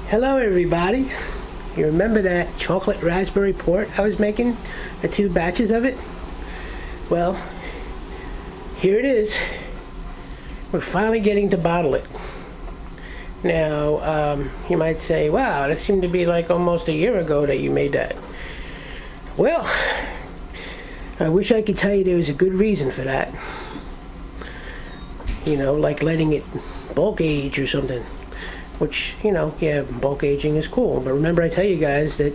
Hello everybody. You remember that chocolate raspberry port I was making? The 2 batches of it? Well, here it is. We're finally getting to bottle it. Now, you might say, wow, that seemed to be like almost a year ago that you made that. Well, I wish I could tell you there was a good reason for that. You know, like letting it bulk age or something. Which, you know, yeah, bulk aging is cool. But remember I tell you guys that,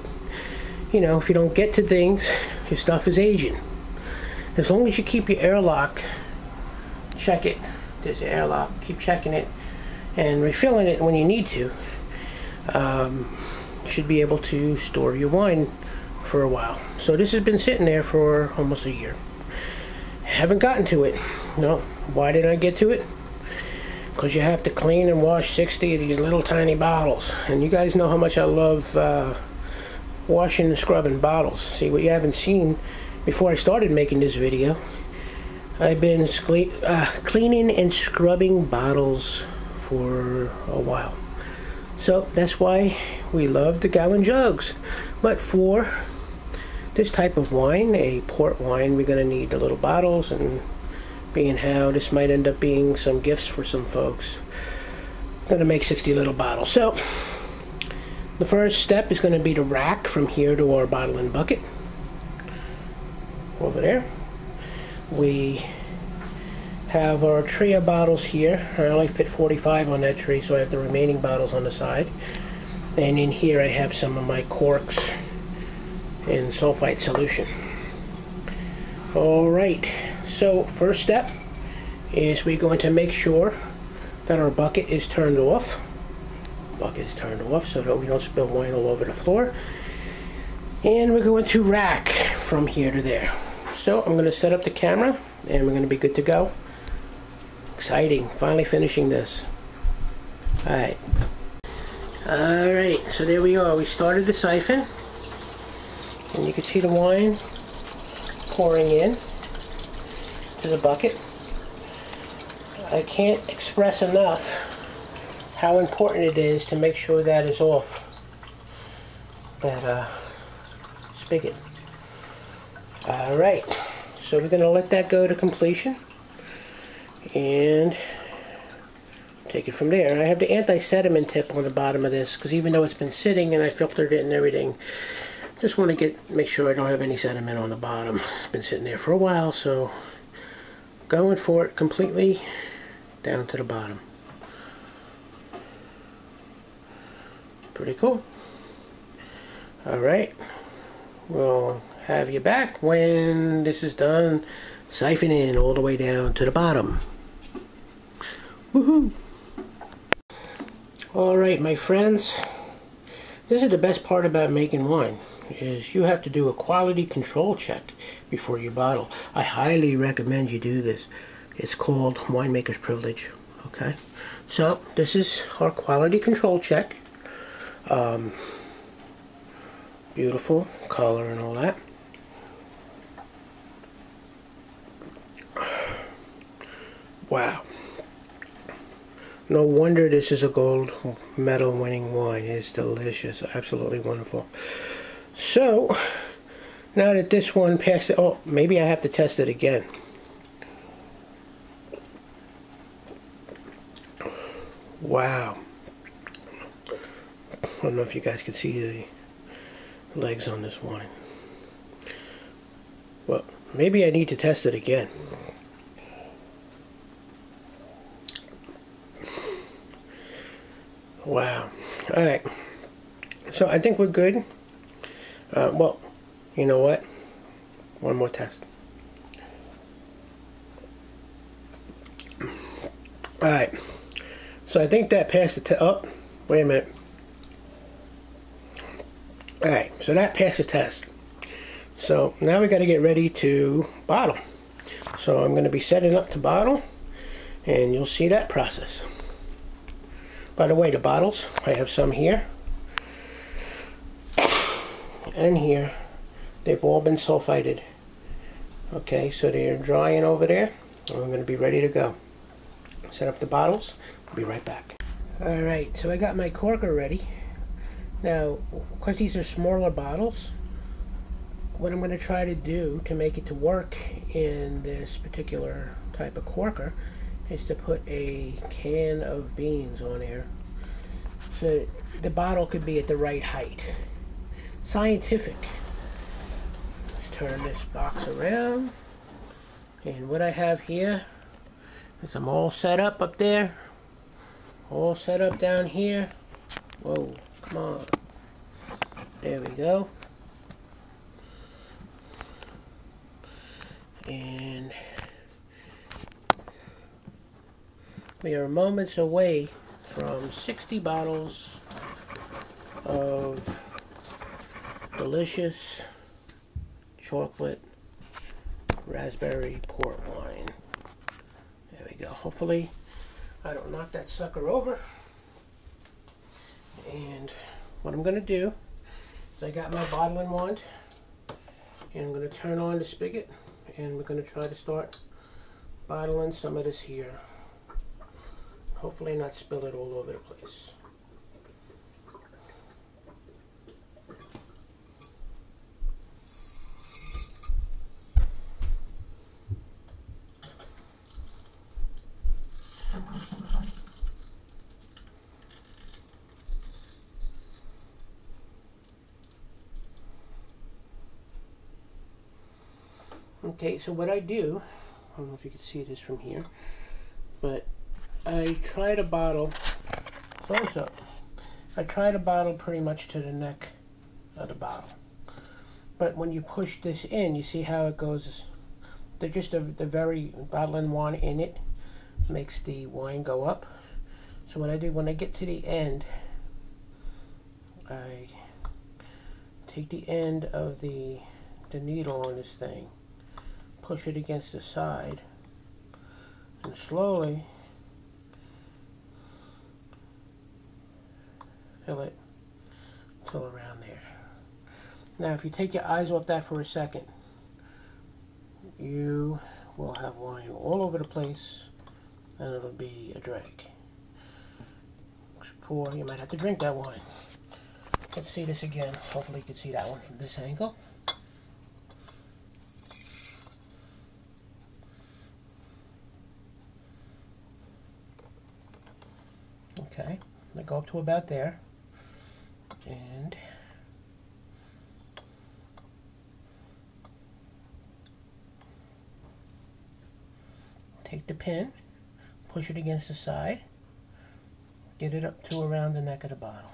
you know, if you don't get to things, your stuff is aging. As long as you keep your airlock, check it. There's an airlock. Keep checking it and refilling it when you need to. You should be able to store your wine for a while. So this has been sitting there for almost a year. Haven't gotten to it. No. Why didn't I get to it? Because you have to clean and wash 60 of these little tiny bottles. And you guys know how much I love washing and scrubbing bottles. See, what you haven't seen before I started making this video, I've been cleaning and scrubbing bottles for a while. So that's why we love the gallon jugs. But for this type of wine, a port wine, we're going to need the little bottles, and being how this might end up being some gifts for some folks, I'm going to make 60 little bottles. So the first step is going to be to rack from here to our bottling bucket. Over there. We have our tray of bottles here. I only fit 45 on that tray, so I have the remaining bottles on the side. And in here I have some of my corks in sulfite solution. Alright, so first step is we're going to make sure that our bucket is turned off. Bucket is turned off so that we don't spill wine all over the floor. And we're going to rack from here to there. So I'm going to set up the camera and we're going to be good to go. Exciting, finally finishing this. Alright. Alright, so there we are. We started the siphon. And you can see the wine pouring in to the bucket. I can't express enough how important it is to make sure that is off that spigot. Alright, so we're going to let that go to completion and take it from there. I have the anti-sediment tip on the bottom of this because even though it's been sitting and I filtered it and everything, just want to make sure I don't have any sediment on the bottom. It's been sitting there for a while, so going for it completely down to the bottom. Pretty cool. Alright, we'll have you back when this is done siphoning all the way down to the bottom. Woohoo! Alright, my friends, this is the best part about making wine, is you have to do a quality control check before you bottle. I highly recommend you do this. It's called winemaker's privilege. Okay, so this is our quality control check. Beautiful color and all that. Wow. No wonder this is a gold medal winning wine. It's delicious. Absolutely wonderful. So, now that this one passed it, oh, maybe I have to test it again. Wow. I don't know if you guys can see the legs on this wine. Well, maybe I need to test it again. Wow. Alright. So I think we're good. Well, you know what? One more test. Alright. So I think that passed the test. Oh, wait a minute. Alright, so that passed the test. So now we got to get ready to bottle. So I'm going to be setting up to bottle, and you'll see that process. By the way, the bottles, I have some here and here. They've all been sulfited. Okay, so they're drying over there. I'm going to be ready to go. Set up the bottles. I'll be right back. Alright, so I got my corker ready. Now, because these are smaller bottles, what I'm going to try to do to make it to work in this particular type of corker is to put a can of beans on here so the bottle could be at the right height. Scientific. Let's turn this box around, and what I have here is I'm all set up there, all set up down here. Whoa, come on. There we go. And we are moments away from 60 bottles of delicious chocolate raspberry port wine. There we go. Hopefully I don't knock that sucker over. And what I'm going to do is I got my bottling wand, and I'm going to turn on the spigot, and we're going to try to start bottling some of this here. Hopefully not spill it all over the place. Okay, so what I do, I don't know if you can see this from here, but I try to bottle, close up, I try to bottle pretty much to the neck of the bottle. But when you push this in, you see how it goes, the very bottling wand in it makes the wine go up. So what I do, when I get to the end, I take the end of the needle on this thing, push it against the side, and slowly fill it till around there. Now if you take your eyes off that for a second, you will have wine all over the place, and it'll be a drag. Or you might have to drink that wine. Let's see this again. Hopefully you can see that one from this angle. Okay, I go up to about there, and take the pin, push it against the side, get it up to around the neck of the bottle.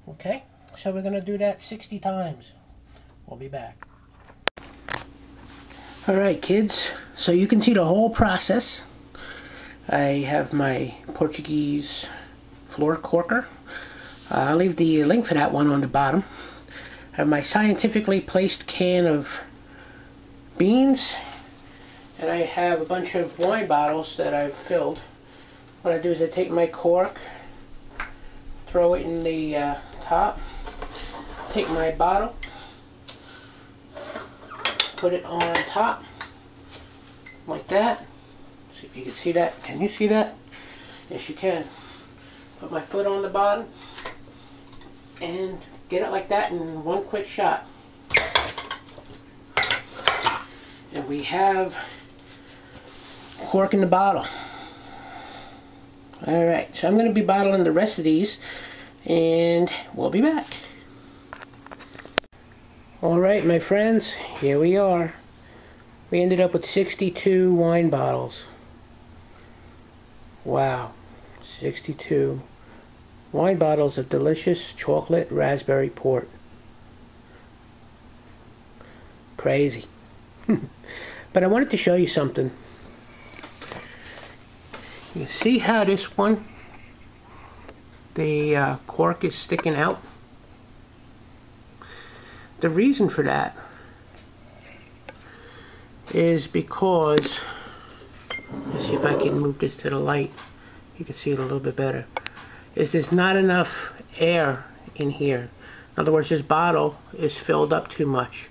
Okay, so we're going to do that 60 times. We'll be back. Alright kids, so you can see the whole process. I have my Portuguese floor corker. I'll leave the link for that one on the bottom. I have my scientifically placed can of beans, and I have a bunch of wine bottles that I've filled. What I do is I take my cork, throw it in the top, take my bottle, put it on top like that. See if you can see that. Can you see that? Yes, you can. Put my foot on the bottom and get it like that in one quick shot. And we have cork in the bottle. Alright, so I'm going to be bottling the rest of these, and we'll be back. Alright my friends, here we are. We ended up with 62 wine bottles. Wow, 62 wine bottles of delicious chocolate raspberry port. Crazy. But I wanted to show you something. You see how this one, the cork is sticking out? The reason for that is because, let's see if I can move this to the light, you can see it a little bit better, is there's not enough air in here. In other words, this bottle is filled up too much.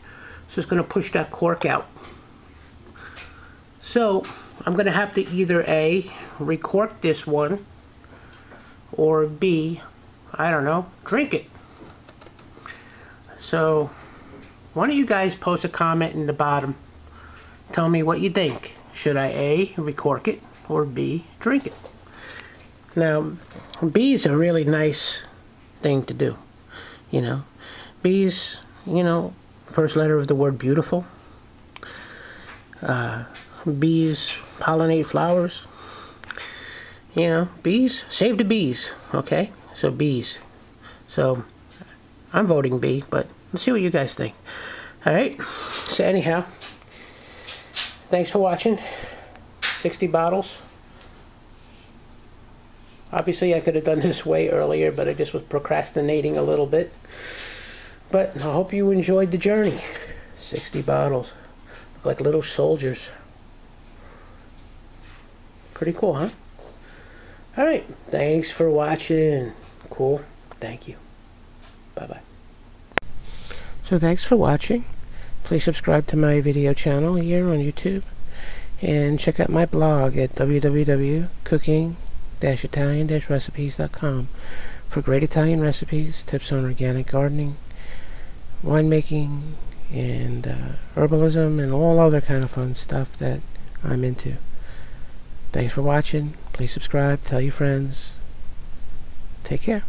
So it's going to push that cork out. So I'm going to have to either A, recork this one, or B, I don't know, drink it. So, why don't you guys post a comment in the bottom. Tell me what you think. Should I A, recork it, or B, drink it? Now, B is a really nice thing to do. You know, bees, you know, first letter of the word beautiful. Bees pollinate flowers. You know, bees, save the bees, okay? So bees. So, I'm voting B, but let's see what you guys think. Alright, so anyhow, thanks for watching. 60 bottles. Obviously I could have done this way earlier, but I just was procrastinating a little bit. But I hope you enjoyed the journey. 60 bottles. Look like little soldiers. Pretty cool, huh? Alright, thanks for watching. Cool. Thank you. Bye-bye. So thanks for watching. Please subscribe to my video channel here on YouTube. And check out my blog at www.cooking-italian-recipes.com for great Italian recipes, tips on organic gardening, winemaking, and herbalism, and all other kind of fun stuff that I'm into. Thanks for watching. Please subscribe. Tell your friends. Take care.